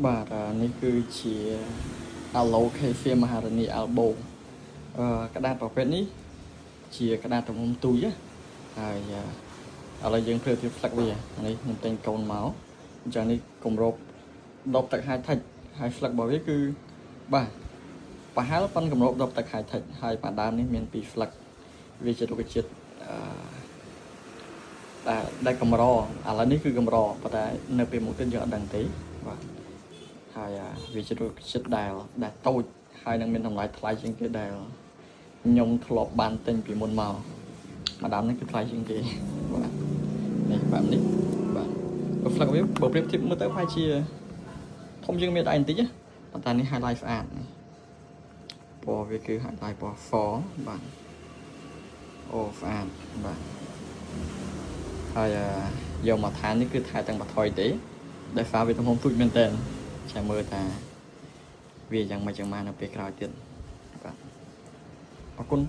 បាទនេះគឺជា Alocasia Maharani Albo ក្តារប្រភេទនេះជាក្តារទំហំទូចហើយឥឡូវយើងធ្វើពីផ្លឹកវានេះខ្ញុំទិញកូនមកអញ្ចឹងនេះគម្របដបទឹក high tech ហើយផ្លឹករបស់វាគឺបាទប្រហែលប៉ុនគម្របដបទឹក high tech ហើយបាដើមនេះមានពីរផ្លឹកវាជារុក្ខជាតិដែលកម្រឥឡូវនេះគឺកម្រប៉ុន្តែនៅពេលមុខទៀតយើងអត់ដឹងទេបាទហើយវាជារុក្ខជាតិដែលតូចហើយនឹងមានតម្លៃថ្លៃជាងគេដែលខ្ញុំធ្លាប់បានទិញពីមុនមកម្ដងនេះគឺថ្លៃជាងគេបាទនេះបែបនេះបាទផ្លឹកវាបើប្រៀបធៀបមើលទៅប្រហែលជាធំជាងមេដៃបន្តិចប៉ុន្តែនេះ highlight ស្អាតពណ៌វាគឺ highlight ពណ៌ 4 បាទអូស្អាតបាទហើយយកមកថែនេះគឺថែទាំងបន្ថយទេដោយសារវាទំហំទូចមែនតើចាំមើលថាវាយ៉ាងម៉េចយ៉ាងម៉ានៅពេលក្រោយទៀតបាទអរគុណ